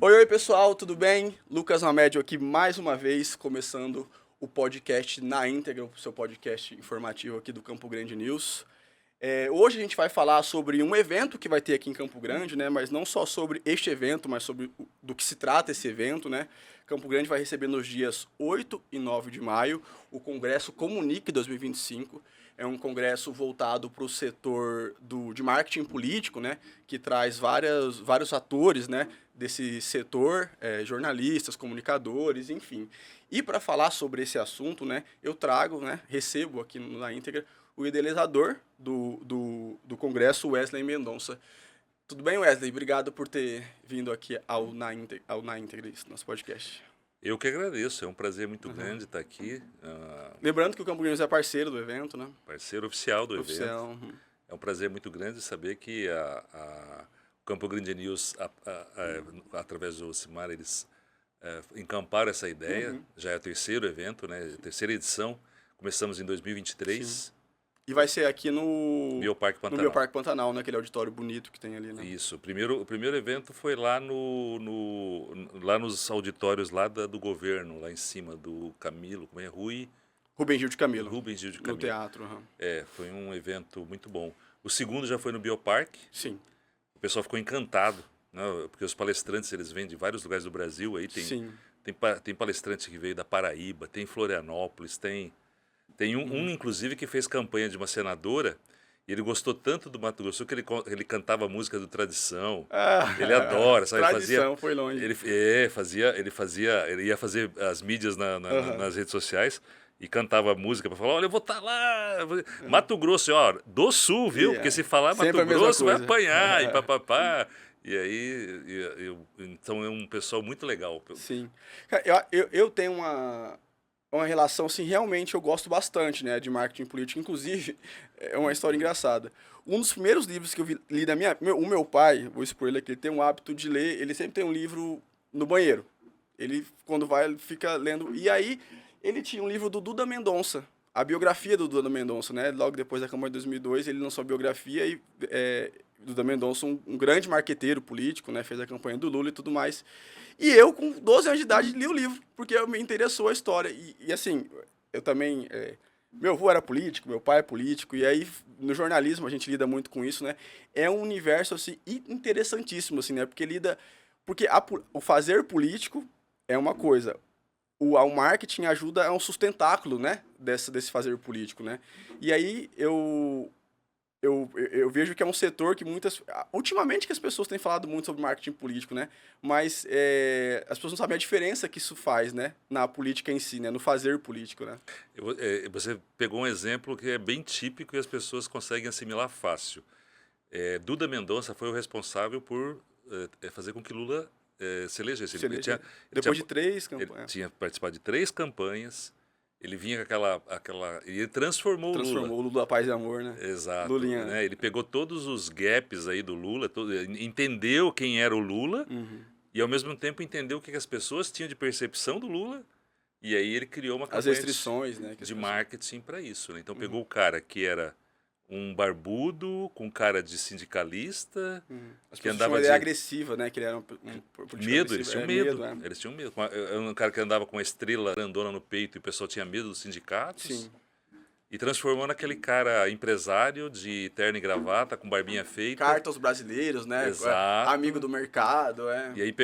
Oi, pessoal, tudo bem? Lucas Ramédio aqui mais uma vez, começando o podcast na íntegra, o seu podcast informativo aqui do Campo Grande News. Hoje a gente vai falar sobre um evento que vai ter aqui em Campo Grande, né? Mas não só sobre este evento, mas sobre do que se trata esse evento, né? Campo Grande vai receber nos dias 8 e 9 de maio o Congresso Comunique 2025. É um congresso voltado para o setor de marketing político, né? Que traz vários atores, né? Desse setor, jornalistas, comunicadores, enfim. E para falar sobre esse assunto, né? Eu trago, né? Recebo aqui na íntegra o idealizador do Congresso, Wesley Mendonça. Tudo bem, Wesley? Obrigado por ter vindo aqui ao Na Íntegra, nosso podcast. Eu que agradeço, é um prazer muito grande estar aqui. Lembrando que o Campo Grande é parceiro do evento, né? Parceiro oficial do Oficial. evento. É um prazer muito grande saber que o Campo Grande News, através do Ocimar, eles encamparam essa ideia. Já é o terceiro evento, né? Terceira edição. Começamos em 2023. Sim. E vai ser aqui no Bioparque Pantanal. No Bioparque Pantanal, naquele auditório bonito que tem ali, né? Isso. O primeiro evento foi lá lá nos auditórios lá do governo, lá em cima do Camilo, como é? Rubem Gil de Camilo. Rubem Gil de Camilo. No teatro. Foi um evento muito bom. O segundo já foi no Bioparque. Sim. O pessoal ficou encantado, né? Porque os palestrantes, eles vêm de vários lugares do Brasil. Aí tem palestrante que veio da Paraíba, tem Florianópolis, tem um, inclusive, que fez campanha de uma senadora, e ele gostou tanto do Mato Grosso que ele cantava a música do Tradição. Ele adora, sabe? Tradição, foi longe. Ele ia fazer as mídias nas redes sociais e cantava a música para falar, olha, eu vou estar lá. Mato Grosso, ó, do Sul, viu? Porque se falar Mato Grosso vai apanhar, e papapá. E aí, então é um pessoal muito legal. Sim. Eu tenho uma relação, assim, realmente eu gosto bastante, né, de marketing político. Inclusive, é uma história engraçada. Um dos primeiros livros que eu li o meu pai, vou expor ele aqui, ele tem um hábito de ler, ele sempre tem um livro no banheiro. Ele, quando vai, ele fica lendo. E aí, ele tinha um livro do Duda Mendonça, a biografia do Duda Mendonça, né? Logo depois da campanha de 2002, ele lançou a biografia e Duda Mendonça, um grande marqueteiro político, né? Fez a campanha do Lula e tudo mais. E eu, com 12 anos de idade, li o livro, porque me interessou a história. E assim, eu também... meu avô era político, meu pai é político, e aí no jornalismo a gente lida muito com isso, né? É um universo, assim, interessantíssimo, assim, né? Porque o fazer político é uma coisa, o marketing ajuda a um sustentáculo, né? Desse fazer político, né? E aí eu vejo que é um setor que ultimamente que as pessoas têm falado muito sobre marketing político, né? Mas as pessoas não sabem a diferença que isso faz, né? Na política em si, né? No fazer político, né? Você pegou um exemplo que é bem típico e as pessoas conseguem assimilar fácil. Duda Mendonça foi o responsável por fazer com que Lula se elegesse. Depois de 3 campanhas. Ele tinha participado de 3 campanhas. Ele vinha com aquela... E ele transformou o Lula. Transformou o Lula Paz e Amor, né? Exato. Lulinha. Né? Ele pegou todos os gaps aí do Lula, entendeu quem era o Lula, e ao mesmo tempo entendeu o que as pessoas tinham de percepção do Lula, e aí ele criou uma campanha restrições, né, de marketing para isso. Né? Então pegou o cara que era um barbudo, com cara de sindicalista, que andava de agressiva, né? Que ele era medo, eles tinham medo. Eles tinham medo. Um cara que andava com uma estrela grandona no peito e o pessoal tinha medo dos sindicatos. Sim. E transformou naquele cara empresário de terno e gravata, com barbinha feita. Carta aos brasileiros, né? Exato. Amigo do mercado, E aí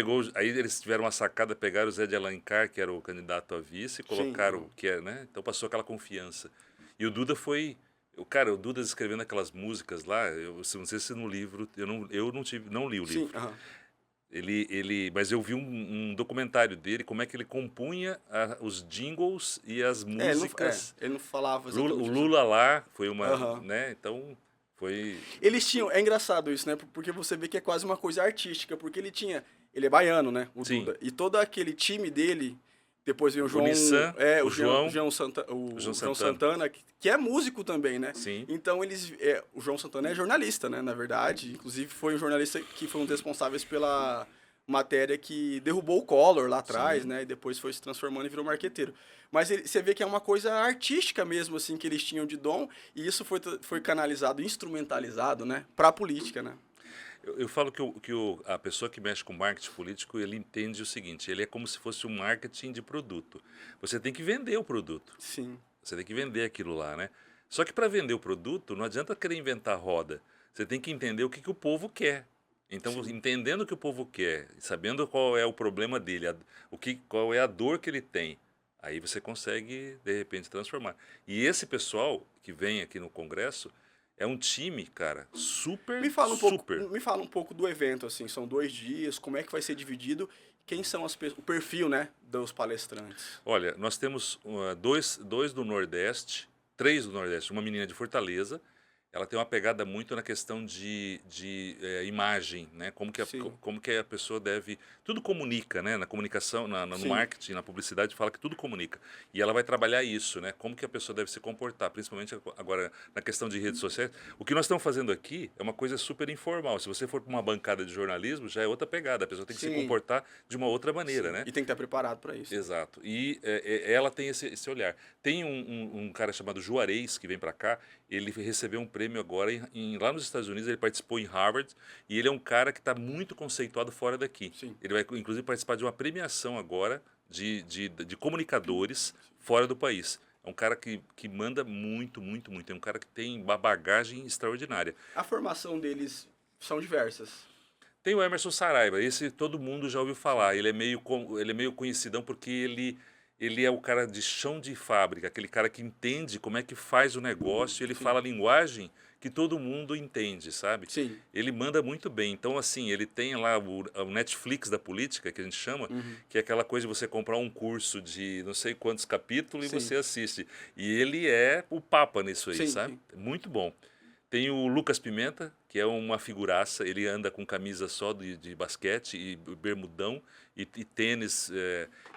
eles tiveram uma sacada, pegaram o Zé de Alencar, que era o candidato a vice, e colocaram, né? Então passou aquela confiança. E o Duda foi... O Duda escrevendo aquelas músicas lá, eu não sei se no livro, eu não li o livro. Sim, mas eu vi um documentário dele, como é que ele compunha os jingles e as músicas. Ele não falava o Lula lá foi uma, né? Então foi. Eles tinham, é engraçado isso, né? Porque você vê que é quase uma coisa artística, porque ele é baiano, né? O Sim. Duda. E todo aquele time dele. Depois vem o João... O João Santana, que é músico também, né? Sim. Então, o João Santana é jornalista, né? Na verdade. Inclusive, foi um jornalista que foi um dos responsáveis matéria que derrubou o Collor lá atrás, né? E depois foi se transformando e virou marqueteiro. Mas você vê que é uma coisa artística mesmo, assim, que eles tinham de dom, e isso foi canalizado, instrumentalizado, né? Pra política, né? Eu falo que a pessoa que mexe com marketing político, ele entende o seguinte, ele é como se fosse um marketing de produto. Você tem que vender o produto. Sim. Você tem que vender aquilo lá, né? Só que para vender o produto, não adianta querer inventar roda. Você tem que entender o que o povo quer. Então, Sim. entendendo o que o povo quer, sabendo qual é o problema dele, qual é a dor que ele tem, aí você consegue, de repente, transformar. E esse pessoal que vem aqui no Congresso é um time, cara, super, super. Me fala um pouco do evento, assim, são 2 dias, como é que vai ser dividido, quem são o perfil, né, dos palestrantes? Olha, nós temos dois do Nordeste, 3 do Nordeste, uma menina de Fortaleza. Ela tem uma pegada muito na questão de imagem, né? Sim. Como que a pessoa deve... Tudo comunica, né? Na comunicação, no Sim. marketing, na publicidade, fala que tudo comunica. E ela vai trabalhar isso, né? Como que a pessoa deve se comportar, principalmente agora na questão de redes sociais. O que nós estamos fazendo aqui é uma coisa super informal. Se você for para uma bancada de jornalismo, já é outra pegada. A pessoa tem que se Sim. comportar de uma outra maneira, Sim. né? E tem que estar preparado para isso. Exato. E ela tem esse olhar. Tem um cara chamado Juarez que vem para cá. Ele recebeu um prêmio agora lá nos Estados Unidos. Ele participou em Harvard. E ele é um cara que está muito conceituado fora daqui. Sim. Ele vai, inclusive, participar de uma premiação agora de comunicadores fora do país. É um cara que manda muito, muito, muito. É um cara que tem uma bagagem extraordinária. A formação deles são diversas. Tem o Emerson Saraiva, esse todo mundo já ouviu falar. Ele é meio conhecidão porque ele é o cara de chão de fábrica, aquele cara que entende como é que faz o negócio, ele Sim. fala a linguagem que todo mundo entende, sabe? Sim. Ele manda muito bem. Então, assim, ele tem lá o Netflix da política, que a gente chama, Uhum. que é aquela coisa de você comprar um curso de não sei quantos capítulos e Sim. você assiste. E ele é o papa nisso aí, Sim, sabe? sim. Muito bom. Tem o Lucas Pimenta, que é uma figuraça, ele anda com camisa só de basquete e bermudão e tênis,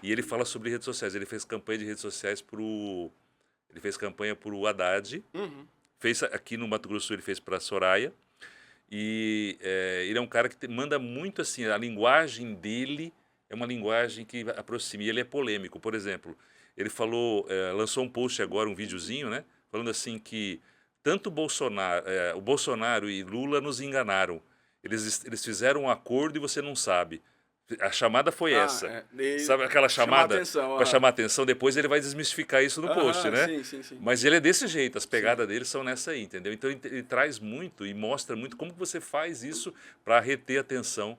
e ele fala sobre redes sociais. Ele fez campanha de redes sociais ele fez campanha pro Haddad, Uhum. fez aqui no Mato Grosso, ele fez para Soraya, e ele é um cara que manda muito assim, a linguagem dele é uma linguagem que aproxima, e ele é polêmico. Por exemplo, ele falou, lançou um post agora, um videozinho, né, falando assim que tanto o Bolsonaro e Lula nos enganaram. Eles fizeram um acordo e você não sabe. A chamada foi essa. Sabe aquela chamada atenção, para chamar atenção? Depois ele vai desmistificar isso no post, né? Sim, sim, sim. Mas ele é desse jeito, as pegadas dele são nessa aí, entendeu? Então ele traz muito e mostra muito como que você faz isso para reter a atenção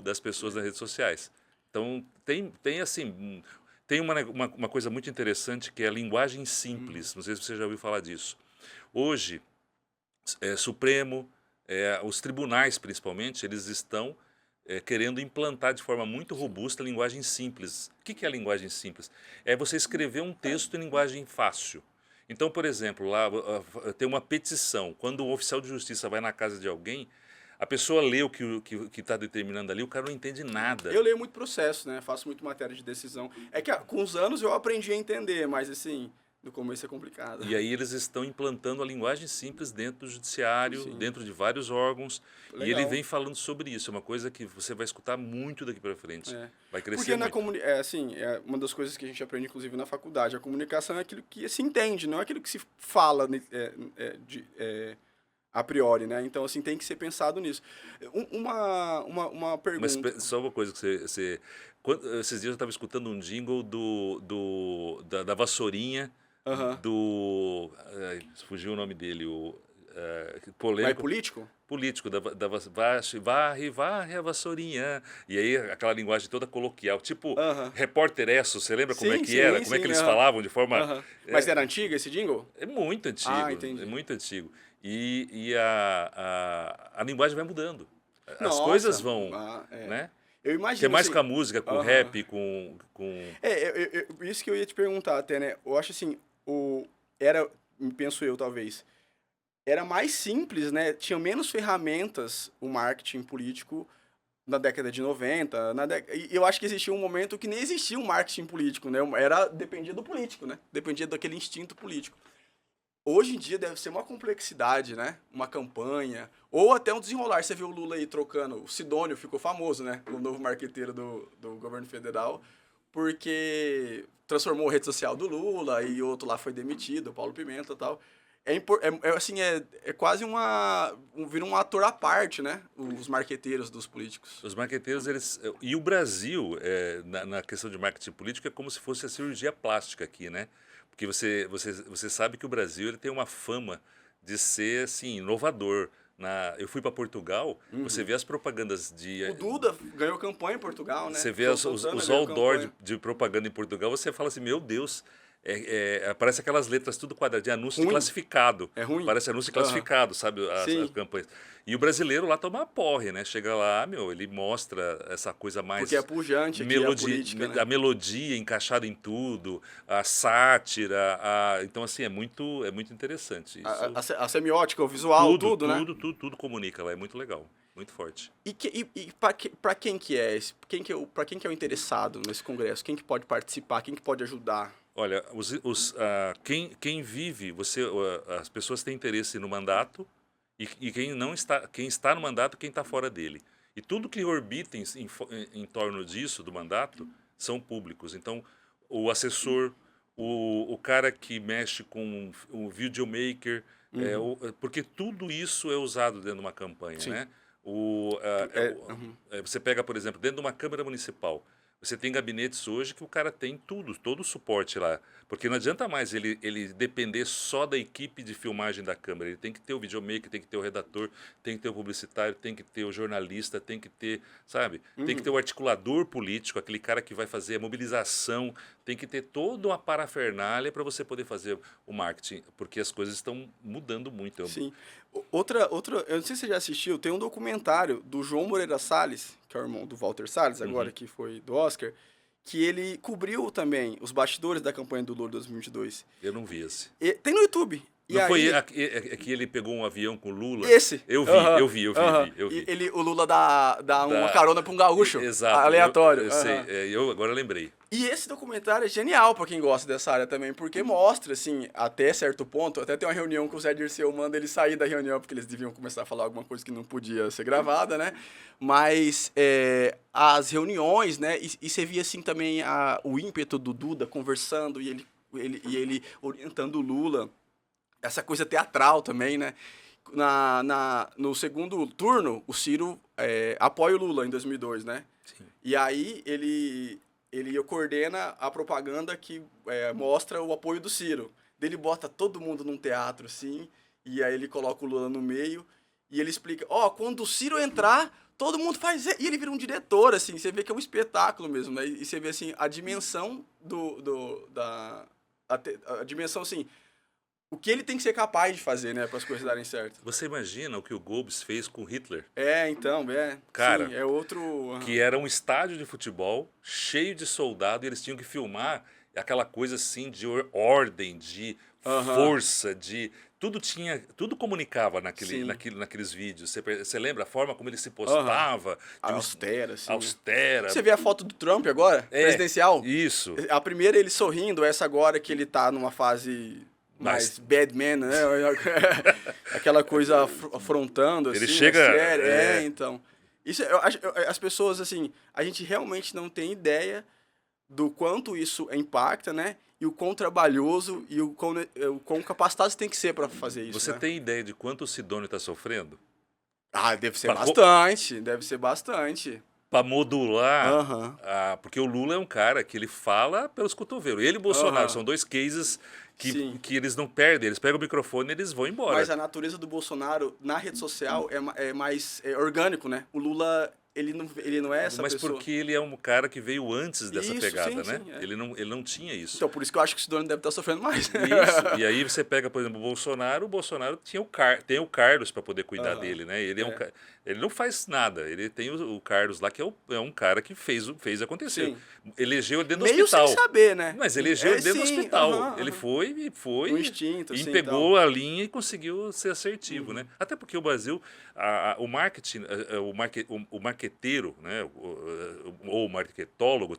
das pessoas nas redes sociais. Então tem assim, tem uma coisa muito interessante que é a linguagem simples. Não sei se você já ouviu falar disso. Hoje, Supremo, os tribunais principalmente, eles estão querendo implantar de forma muito robusta a linguagem simples. O que é a linguagem simples? É você escrever um texto em linguagem fácil. Então, por exemplo, lá tem uma petição. Quando um oficial de justiça vai na casa de alguém, a pessoa lê o que está determinando ali, o cara não entende nada. Eu leio muito processo, né? Faço muito matéria de decisão. É que com os anos eu aprendi a entender, mas assim, no começo é complicado. E aí eles estão implantando a linguagem simples dentro do judiciário, Sim. dentro de vários órgãos. Legal. E ele vem falando sobre isso. É uma coisa que você vai escutar muito daqui para frente. Vai crescer Porque muito. é uma das coisas que a gente aprende, inclusive, na faculdade. A comunicação é aquilo que se entende, não é aquilo que se fala a priori, né? Então, assim, tem que ser pensado nisso. Uma pergunta... Mas só uma coisa que esses dias eu estava escutando um jingle da vassourinha, fugiu o nome dele, polêmico. Mas político? Político, varre a vassourinha. E aí aquela linguagem toda coloquial, tipo repórter Esso, você lembra como é que era? Como é que eles falavam de forma... Mas era antigo esse jingle? É muito antigo, entendi. é muito antigo. E a linguagem vai mudando. As Nossa, coisas vão, né? Eu imagino, que é mais assim, com a música, com o rap, com... isso que eu ia te perguntar até, né? Eu acho assim, penso eu talvez, era mais simples, né? Tinha menos ferramentas o marketing político na década de 90. E eu acho que existia um momento que nem existia um marketing político, né? Dependia do político, né? Dependia daquele instinto político. hoje em dia deve ser uma complexidade, né? Uma campanha, ou até um desenrolar. Você viu o Lula aí trocando, o Sidônio ficou famoso, né? O novo marqueteiro do governo federal, porque transformou a rede social do Lula e outro lá foi demitido, o Paulo Pimenta e tal. Assim, é quase vira um ator à parte, né? Os marqueteiros dos políticos. Os marqueteiros, eles... E o Brasil, na questão de marketing político, é como se fosse a cirurgia plástica aqui, né? Porque você sabe que o Brasil ele tem uma fama de ser, assim, inovador. Eu fui para Portugal, você vê as propagandas de... O Duda ganhou campanha em Portugal, né? Você vê os outdoor de propaganda em Portugal, você fala assim, meu Deus... Parece aquelas letras tudo quadradinho, anúncio de classificado. É ruim. Parece anúncio de classificado, sabe? As campanhas. E o brasileiro lá toma porre, né? Chega lá, ele mostra essa coisa mais... Porque é pujante aqui a política, né? A melodia encaixada em tudo, a sátira, então assim, é muito interessante. Isso, a semiótica, o visual, tudo, né? Tudo comunica lá, é muito legal. Muito forte. E para quem que é esse? Para quem que é o interessado nesse congresso? Quem que pode participar? Quem que pode ajudar? Olha, quem vive, as pessoas têm interesse no mandato e quem está no mandato, quem está fora dele. E tudo que orbita em torno disso, do mandato, são públicos. Então, o assessor, o cara que mexe com o videomaker, porque tudo isso é usado dentro de uma campanha, né? Você pega, por exemplo, dentro de uma Câmara Municipal, você tem gabinetes hoje que o cara tem todo o suporte lá. Porque não adianta mais ele depender só da equipe de filmagem da Câmara. Ele tem que ter o videomaker, tem que ter o redator, tem que ter o publicitário, tem que ter o jornalista, tem que ter, sabe? Tem que ter o articulador político, aquele cara que vai fazer a mobilização. Tem que ter toda uma parafernália para você poder fazer o marketing. Porque as coisas estão mudando muito. Sim. Outra, eu não sei se você já assistiu, tem um documentário do João Moreira Salles, que é o irmão do Walter Salles, agora que foi do Oscar, que ele cobriu também os bastidores da campanha do Lula 2022. Eu não vi esse. Tem no YouTube. Não foi que ele pegou um avião com o Lula? Esse. Eu vi. O Lula dá uma carona para um gaúcho. Exato. Aleatório. Eu sei, eu agora lembrei. E esse documentário é genial para quem gosta dessa área também, porque mostra, assim, até certo ponto, até tem uma reunião que o Zé Dirceu manda ele sair da reunião, porque eles deviam começar a falar alguma coisa que não podia ser gravada, né? Mas as reuniões, né? E você via, assim, também o ímpeto do Duda conversando e ele orientando o Lula. Essa coisa teatral também, né? No segundo turno, o Ciro apoia o Lula em 2002, né? Sim. E aí ele coordena a propaganda que mostra o apoio do Ciro. Ele bota todo mundo num teatro, assim, e aí ele coloca o Lula no meio, e ele explica, quando o Ciro entrar, todo mundo faz... E ele vira um diretor, assim, você vê que é um espetáculo mesmo, né? E você vê, assim, a dimensão a dimensão, assim... O que ele tem que ser capaz de fazer, né, para as coisas darem certo. Você imagina o que o Goebbels fez com Hitler? Então, Cara, sim, é outro... Que era um estádio de futebol cheio de soldado e eles tinham que filmar aquela coisa assim de ordem, de força, de... Tudo comunicava naqueles vídeos. Você lembra a forma como ele se postava? Austera, assim. Austera. Você vê a foto do Trump agora? Presidencial? Isso. A primeira ele sorrindo, essa agora que ele tá numa fase... mais Batman, né? Aquela coisa afrontando, assim, ele chega... sério. Então. Isso, as pessoas, assim, a gente realmente não tem ideia do quanto isso impacta, né? E o quão trabalhoso e o quão capacitado você tem que ser para fazer isso. Você né? tem ideia de quanto o Sidônio está sofrendo? Deve ser bastante. Deve ser bastante. Para modular, porque o Lula é um cara que ele fala pelos cotovelos. Ele e o Bolsonaro são dois cases que eles não perdem, eles pegam o microfone e eles vão embora. Mas a natureza do Bolsonaro na rede social é mais orgânico, né? O Lula, ele não é essa pessoa. Mas porque ele é um cara que veio antes dessa pegada, sim, né? Sim, Ele não tinha isso. Então, por isso que eu acho que o Sidônio deve estar sofrendo mais. Isso. E aí você pega, por exemplo, o Bolsonaro tem o Carlos para poder cuidar dele, né? Ele não faz nada, ele tem o Carlos lá, que é um cara que fez acontecer. Sim. Elegeu ele dentro do Meio hospital. sem saber, né? Mas elegeu ele dentro do hospital. Ele foi um instinto, e assim, pegou a linha e conseguiu ser assertivo, né? Até porque o Brasil, o marketing, o marqueteiro, né? Ou o marketólogo,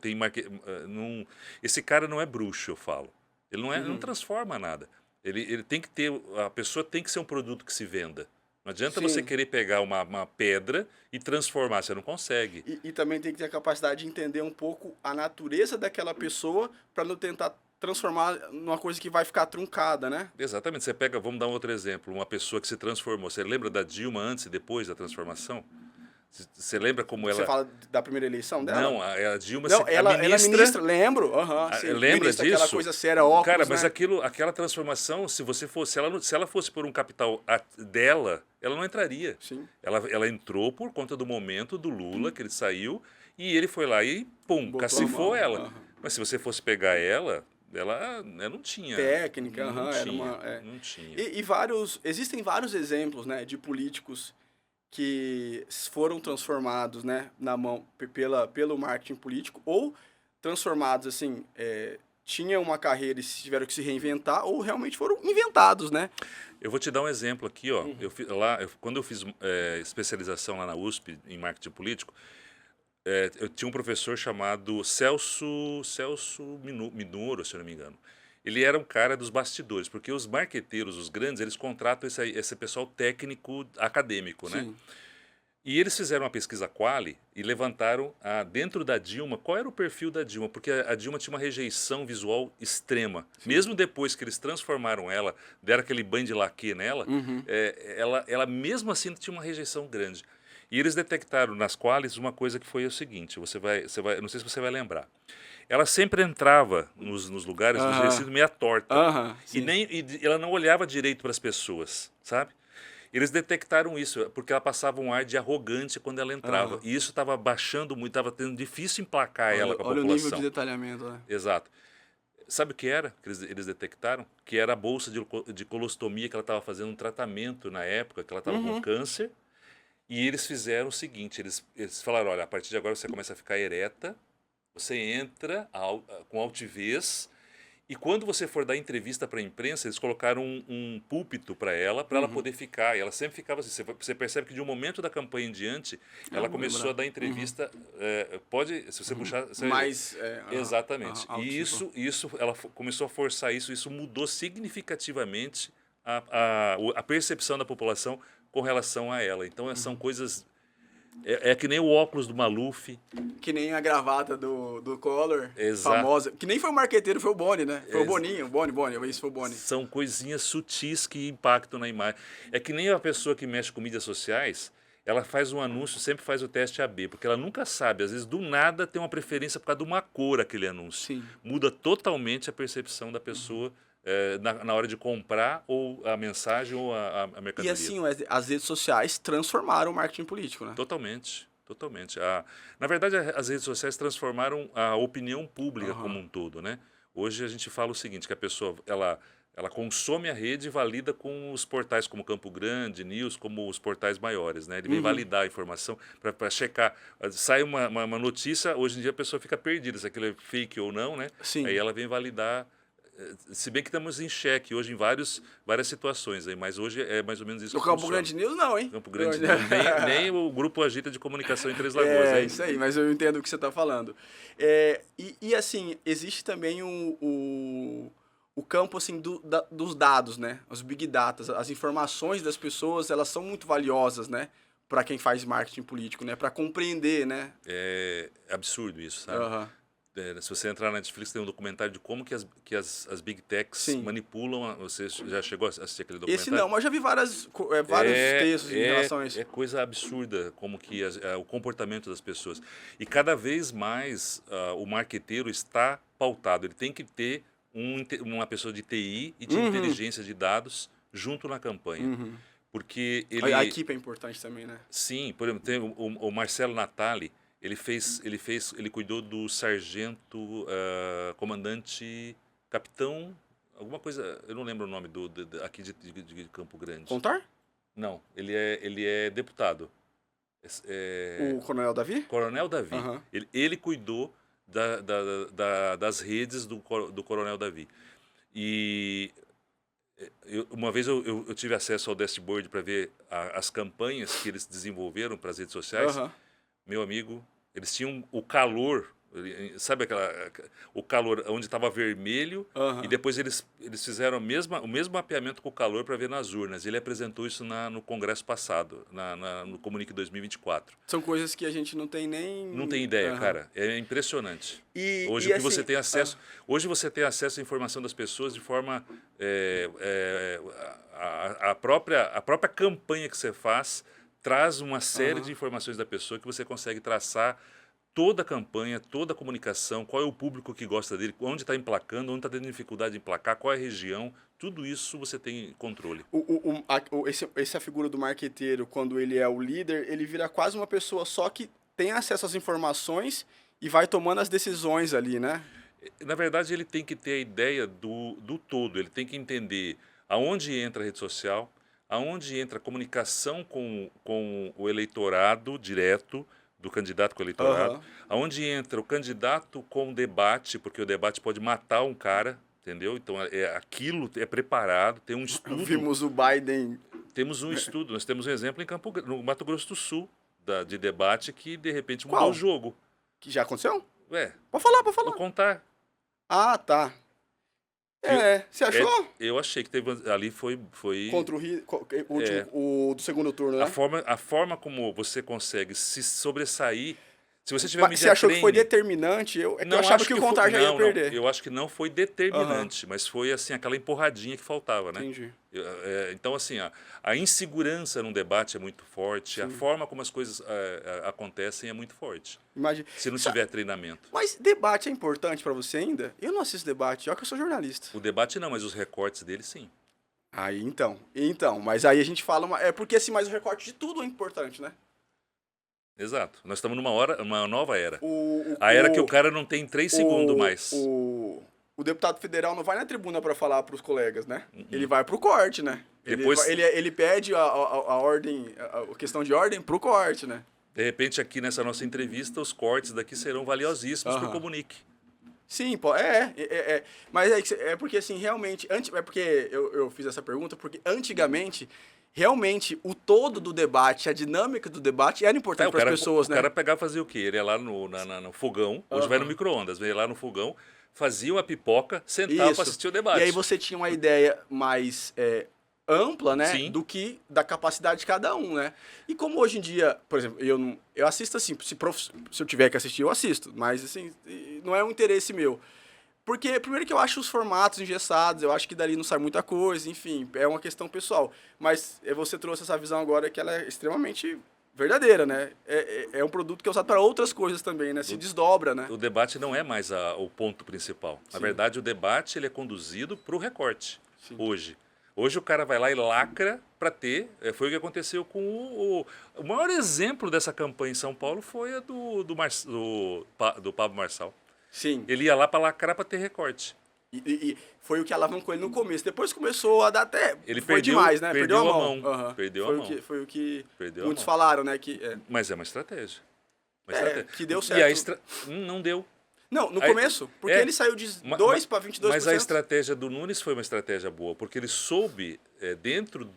esse cara não é bruxo, eu falo. Ele não transforma nada. Ele tem que ter, a pessoa tem que ser um produto que se venda. Não adianta Sim. você querer pegar uma pedra e transformar, você não consegue. E também tem que ter a capacidade de entender um pouco a natureza daquela pessoa para não tentar transformar numa coisa que vai ficar truncada, né? Exatamente. Você pega, vamos dar um outro exemplo, uma pessoa que se transformou. Você lembra da Dilma antes e depois da transformação? Você lembra como Você ela... fala da primeira eleição dela? Não, a Dilma, Não, a ela é ministra... ministra, lembro. Aham, sim. Lembra Ministra, aquela disso? coisa séria, óculos, Cara, mas né? aquela transformação, se você fosse, se ela fosse por um capital dela, ela não entraria. Sim. Ela entrou por conta do momento do Lula, que ele saiu, e ele foi lá e, pum, Botou a cacifou mão. ela. Aham. Mas se você fosse pegar ela não tinha. Técnica, Não aham, era tinha, uma. É. não tinha. E vários. Existem vários exemplos, né, de políticos que foram transformados, né, na mão pelo marketing político, ou transformados, assim, tinham uma carreira e tiveram que se reinventar, ou realmente foram inventados, né? Eu vou te dar um exemplo aqui, ó. Quando eu fiz especialização lá na USP em marketing político, eu tinha um professor chamado Celso Minoro, se eu não me engano. Ele era um cara dos bastidores, porque os marqueteiros, os grandes, eles contratam esse pessoal técnico acadêmico, né? Sim. E eles fizeram uma pesquisa quali e levantaram, dentro da Dilma, qual era o perfil da Dilma, porque a Dilma tinha uma rejeição visual extrema. Sim. Mesmo depois que eles transformaram ela, deram aquele banho de laque nela, ela mesmo assim tinha uma rejeição grande. E eles detectaram nas qualis uma coisa que foi o seguinte, não sei se você vai lembrar. Ela sempre entrava nos lugares, nos vestidos meia torta. E ela não olhava direito para as pessoas, sabe? Eles detectaram isso, porque ela passava um ar de arrogante quando ela entrava. E isso estava baixando muito, estava tendo difícil emplacar ela com a população. Olha o nível de detalhamento, né? Exato. Sabe o que era que eles detectaram? Que era a bolsa de colostomia, que ela estava fazendo um tratamento na época, que ela estava com câncer. E eles fizeram o seguinte, eles falaram, olha, a partir de agora você começa a ficar ereta, você entra com altivez, e quando você for dar entrevista para a imprensa, eles colocaram um púlpito para ela poder ficar. E ela sempre ficava assim. Você percebe que de um momento da campanha em diante, ela começou a dar entrevista. Se você puxar. Mais. Exatamente. E isso, ela começou a forçar isso. Isso mudou significativamente a percepção da população com relação a ela. Então, são coisas. É que nem o óculos do Maluf. Que nem a gravata do Collor, Exato. famosa. Que nem foi o marqueteiro, foi o Boni, né? Foi o Boninho, Boni, isso foi o Boni. São coisinhas sutis que impactam na imagem. É que nem a pessoa que mexe com mídias sociais, ela faz um anúncio, sempre faz o teste AB, porque ela nunca sabe, às vezes do nada tem uma preferência por causa de uma cor aquele anúncio. Sim. Muda totalmente a percepção da pessoa na hora de comprar ou a mensagem ou a mercadoria. E assim, as redes sociais transformaram o marketing político, né? Totalmente, totalmente. Na verdade, as redes sociais transformaram a opinião pública como um todo, né? Hoje a gente fala o seguinte, que a pessoa, ela consome a rede e valida com os portais como Campo Grande, News, como os portais maiores, né? Ele vem validar a informação para checar. Sai uma notícia, hoje em dia a pessoa fica perdida, se aquilo é fake ou não, né? Sim. Aí ela vem validar. Se bem que estamos em xeque hoje em várias situações, aí, mas hoje é mais ou menos isso No que Campo funciona. Grande News não, hein? Campo Grande não, nem o Grupo Agita de Comunicação em Três Lagoas. É isso aí, mas eu entendo o que você está falando. E assim, existe também o campo assim, dos dados, né? Os big data, as informações das pessoas, elas são muito valiosas, né? Para quem faz marketing político, né? Para compreender, né? É absurdo isso, sabe? Se você entrar na Netflix, tem um documentário de como que as Big Techs manipulam. Você já chegou a assistir aquele documentário? Esse não, mas já vi vários textos em relação a isso. É coisa absurda como que o comportamento das pessoas. E cada vez mais o marqueteiro está pautado. Ele tem que ter uma pessoa de TI e de inteligência de dados junto na campanha. Porque a equipe é importante também, né? Sim, por exemplo, tem o Marcelo Natali. Ele cuidou do sargento, comandante, capitão, alguma coisa, eu não lembro o nome aqui de Campo Grande. Contar? Não, ele é deputado. O Coronel Davi? Coronel Davi. Ele cuidou das redes do Coronel Davi. E uma vez eu tive acesso ao dashboard para ver as campanhas que eles desenvolveram para as redes sociais. Meu amigo, eles tinham o calor Sabe o calor onde estava vermelho, e depois eles fizeram o mesmo mapeamento com o calor para ver nas urnas. Ele apresentou isso no congresso passado, no Comunique 2024. São coisas que a gente não tem nem... Não tem ideia, cara. É impressionante. Hoje assim, você tem acesso, hoje você tem acesso à informação das pessoas de forma... a própria campanha que você faz traz uma série de informações da pessoa que você consegue traçar toda a campanha, toda a comunicação, qual é o público que gosta dele, onde está emplacando, onde está tendo dificuldade de emplacar, qual é a região, tudo isso você tem controle. Essa figura do marqueteiro, quando ele é o líder, ele vira quase uma pessoa só que tem acesso às informações e vai tomando as decisões ali, né? Na verdade, ele tem que ter a ideia do todo, ele tem que entender aonde entra a rede social, aonde entra a comunicação com o eleitorado direto, do candidato com o eleitorado, aonde entra o candidato com o debate, porque o debate pode matar um cara, entendeu? Então, aquilo é preparado, tem um estudo. Vimos o Biden... Temos um estudo, nós temos um exemplo no Mato Grosso do Sul, de debate que, de repente, mudou o jogo. Que já aconteceu? Pode falar. Vou contar. Ah, tá. Você achou? Eu achei que teve ali foi contra o do segundo turno, né? A forma como você consegue se sobressair, se você tiver Você achou que foi determinante? Eu achava que o contrário já ia perder. Eu acho que não foi determinante, mas foi assim aquela empurradinha que faltava, né? Entendi. Então assim, a insegurança num debate é muito forte, a forma como as coisas acontecem é muito forte. Imagina. Se não tiver treinamento. Mas debate é importante para você ainda? Eu não assisto debate, olha que eu sou jornalista. O debate não, mas os recortes dele sim. Aí então, mas aí a gente fala, é porque assim, mas o recorte de tudo é importante, né? Exato. Nós estamos numa nova era. A era que o cara não tem 3 segundos mais. O deputado federal não vai na tribuna para falar para os colegas, né? Ele vai pro corte, né? Ele pede a ordem, a questão de ordem pro corte, né? De repente, aqui nessa nossa entrevista, os cortes daqui serão valiosíssimos para o Comunique. Sim, mas é porque, assim, realmente... É porque eu fiz essa pergunta, porque antigamente... Realmente, o todo do debate, a dinâmica do debate era importante para as pessoas, né? O cara pegava e fazia o quê? Ele ia lá no fogão, hoje vai no micro-ondas, ia lá no fogão, fazia uma pipoca, sentava para assistir o debate. E aí você tinha uma ideia mais ampla, né? Sim. Do que da capacidade de cada um, né? E como hoje em dia, por exemplo, eu assisto assim, se eu tiver que assistir, eu assisto, mas assim, não é um interesse meu. Porque, primeiro que eu acho os formatos engessados, eu acho que dali não sai muita coisa, enfim, é uma questão pessoal. Mas você trouxe essa visão agora que ela é extremamente verdadeira, né? É um produto que é usado para outras coisas também, né? Se desdobra, né? O debate não é mais o ponto principal. Na verdade, o debate ele é conduzido para o recorte, hoje. Hoje o cara vai lá e lacra para ter... Foi o que aconteceu com o maior exemplo dessa campanha em São Paulo foi a do Pablo Marçal. Sim. Ele ia lá para lacrar para ter recorte. E foi o que alavancou ele no começo. Depois começou a dar até... Ele foi demais, né? Perdeu a mão. Perdeu a mão. Foi o que muitos falaram, né? Mas é uma estratégia. Que deu certo. Não deu. Não, no começo, porque ele saiu de 2 para 22%. Mas a estratégia do Nunes foi uma estratégia boa, porque ele soube, dentro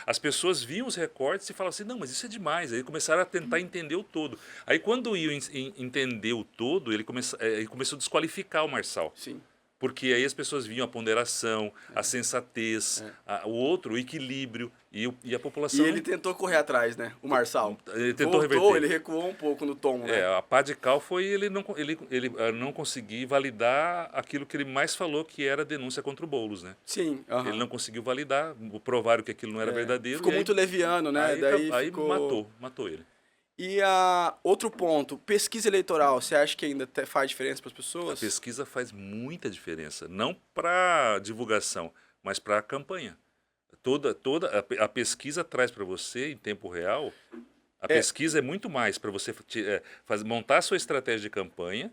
as pessoas viam os recortes e falavam assim, não, mas isso é demais. Aí começaram a tentar entender o todo. Aí quando iam entender o todo, ele começou a desqualificar o Marçal. Sim. Porque aí as pessoas viam a ponderação, a sensatez, o equilíbrio e a população... E ele tentou correr atrás, né? O Marçal. Ele tentou reverter. Ele recuou um pouco no tom, né? A pá de cal foi ele não conseguir validar aquilo que ele mais falou, que era a denúncia contra o Boulos, né? Sim. Ele não conseguiu validar, provaram que aquilo não era verdadeiro. Ficou muito leviano, né? Aí matou ele. E outro ponto, pesquisa eleitoral, você acha que ainda faz diferença para as pessoas? A pesquisa faz muita diferença, não para divulgação, mas para a campanha. A pesquisa traz para você, em tempo real, pesquisa é muito mais para você montar a sua estratégia de campanha.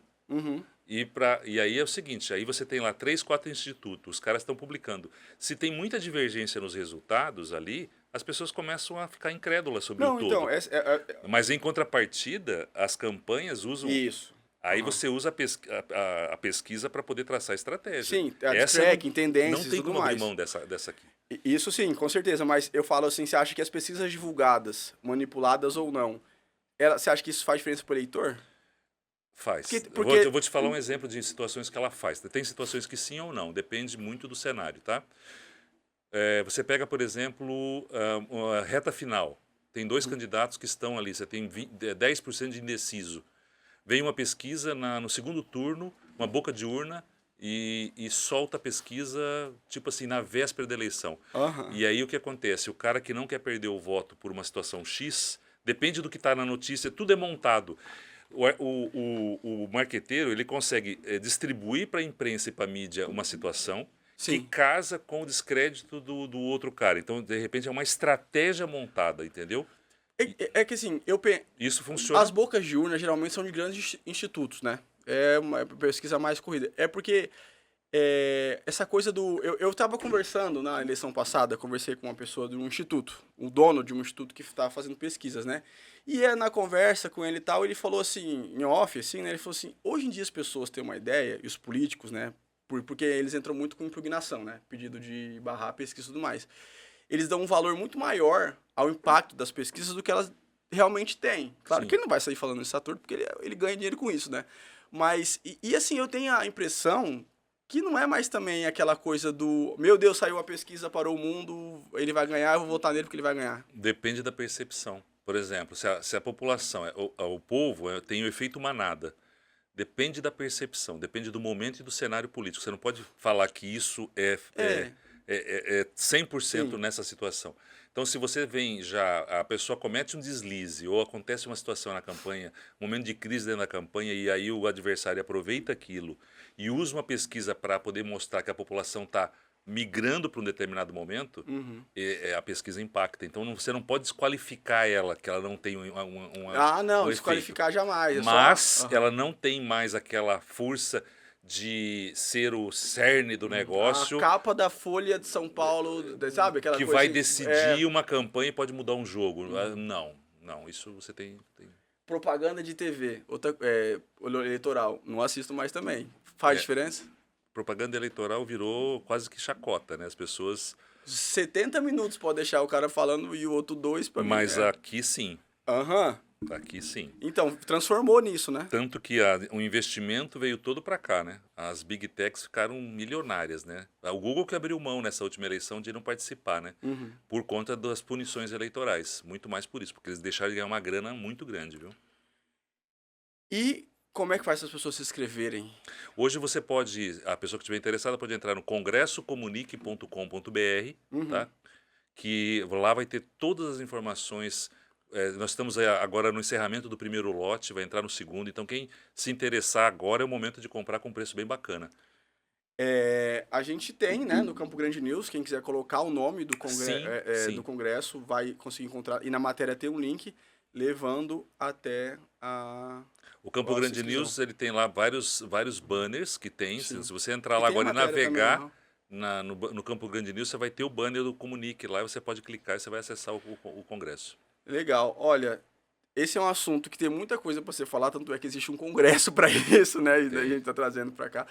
E aí é o seguinte, aí você tem lá 3, 4 institutos, os caras estão publicando. Se tem muita divergência nos resultados ali, as pessoas começam a ficar incrédulas sobre o todo. Então, Mas em contrapartida, as campanhas usam... Isso. Aí você usa a pesquisa para poder traçar a estratégia. Sim, a tracking, tendências não tem e tudo como abrir mais. mão dessa aqui. Isso sim, com certeza. Mas eu falo assim, você acha que as pesquisas divulgadas, manipuladas ou não, você acha que isso faz diferença para o eleitor? Faz. Porque... Eu vou te falar um exemplo de situações que ela faz. Tem situações que sim ou não, depende muito do cenário, tá? Você pega, por exemplo, uma reta final. Tem dois candidatos que estão ali, você tem 10% de indeciso. Vem uma pesquisa no segundo turno, uma boca de urna, e solta a pesquisa, tipo assim, na véspera da eleição. E aí o que acontece? O cara que não quer perder o voto por uma situação X, depende do que está na notícia, tudo é montado. O marqueteiro, ele consegue distribuir para a imprensa e para a mídia uma situação que casa com o descrédito do outro cara. Então, de repente, é uma estratégia montada, entendeu? É que assim, Isso funciona. As bocas de urna geralmente são de grandes institutos, né? É uma pesquisa mais corrida. É porque essa coisa do... Eu estava conversando na eleição passada, conversei com uma pessoa de um instituto, o dono de um instituto que estava fazendo pesquisas, né? E na conversa com ele e tal, ele falou assim, em off, assim, né? Ele falou assim, hoje em dia as pessoas têm uma ideia, e os políticos, né? Porque eles entram muito com impugnação, né? Pedido de barrar a pesquisa e tudo mais. Eles dão um valor muito maior ao impacto das pesquisas do que elas realmente têm. Claro que ele não vai sair falando nesse ator, porque ele ganha dinheiro com isso, né? Mas, assim, eu tenho a impressão que não é mais também aquela coisa do, meu Deus, saiu a pesquisa, parou o mundo, ele vai ganhar, eu vou votar nele porque ele vai ganhar. Depende da percepção. Por exemplo, se a população, o povo tem o efeito manada, depende da percepção, depende do momento e do cenário político. Você não pode falar que isso é 100% nessa situação. Então, se você a pessoa comete um deslize ou acontece uma situação na campanha, um momento de crise dentro da campanha, e aí o adversário aproveita aquilo e usa uma pesquisa para poder mostrar que a população está migrando para um determinado momento, a pesquisa impacta. Então, você não pode desqualificar ela, que ela não tem um desqualificar efeito. jamais. Mas ela não tem mais aquela força de ser o cerne do negócio. A capa da Folha de São Paulo, sabe? Aquela que coisa vai decidir uma campanha e pode mudar um jogo. Não, isso você tem... Propaganda de TV, eleitoral, não assisto mais também. Faz diferença? Propaganda eleitoral virou quase que chacota, né? As pessoas... 70 minutos pode deixar o cara falando e o outro 2 para mim. Mas aqui sim. Aham. Aqui sim. Então, transformou nisso, né? Tanto que o investimento veio todo para cá, né? As big techs ficaram milionárias, né? O Google que abriu mão nessa última eleição de não participar, né? Por conta das punições eleitorais. Muito mais por isso, porque eles deixaram de ganhar uma grana muito grande, viu? E como é que faz as pessoas se inscreverem? Hoje você pode, a pessoa que estiver interessada pode entrar no congressocomunique.com.br, tá? Que lá vai ter todas as informações. Nós estamos agora no encerramento do primeiro lote, vai entrar no segundo. Então, quem se interessar agora é o momento de comprar com um preço bem bacana. A gente tem, né, no Campo Grande News, quem quiser colocar o nome do, do congresso vai conseguir encontrar. E na matéria tem um link levando até o Campo Grande News, ele tem lá vários banners que tem. Se você entrar lá agora e navegar no Campo Grande News, você vai ter o banner do Comunique lá e você pode clicar e você vai acessar o congresso. Legal. Olha, esse é um assunto que tem muita coisa para você falar, tanto é que existe um congresso para isso, né? E daí a gente está trazendo para cá.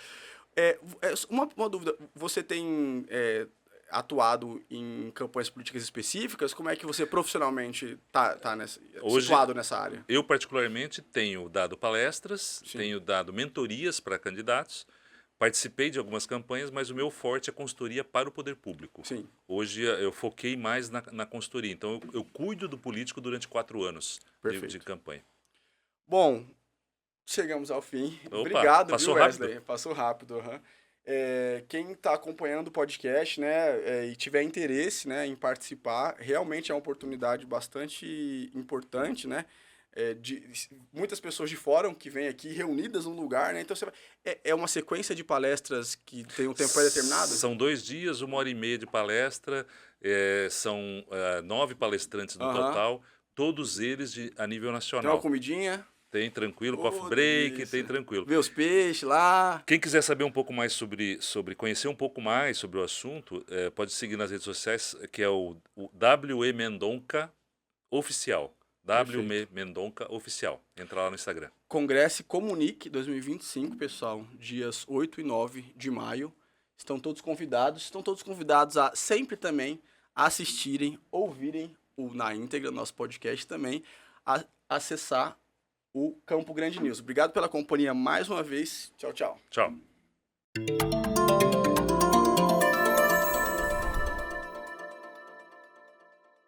Uma dúvida, você tem atuado em campanhas políticas específicas? Como é que você profissionalmente está situado nessa área? Eu, particularmente, tenho dado palestras, tenho dado mentorias para candidatos, participei de algumas campanhas, mas o meu forte é consultoria para o poder público. Sim. Hoje eu foquei mais na consultoria. Então eu cuido do político durante 4 anos de campanha. Bom, chegamos ao fim. Opa, obrigado, passou viu, Wesley? rápido. Passou rápido. Quem está acompanhando o podcast, né, e tiver interesse, né, em participar, realmente é uma oportunidade bastante importante, né? De muitas pessoas de fora que vêm aqui reunidas num lugar, né? Então é uma sequência de palestras que tem um tempo pré-determinado? São 2 dias, 1h30 de palestra, são 9 palestrantes no total, todos eles a nível nacional. Tem uma comidinha? Tem tranquilo, coffee break, delícia. tem tranquilo. Ver os peixes lá. Quem quiser saber um pouco mais conhecer um pouco mais sobre o assunto, pode seguir nas redes sociais, que é o W.E. Mendonca Oficial. W.E. Mendonca Oficial. Entra lá no Instagram. Congresso Comunique 2025, pessoal. Dias 8 e 9 de maio. Estão todos convidados a sempre também assistirem, ouvirem na íntegra nosso podcast também, a acessar o Campo Grande News. Obrigado pela companhia mais uma vez. Tchau, tchau. Tchau.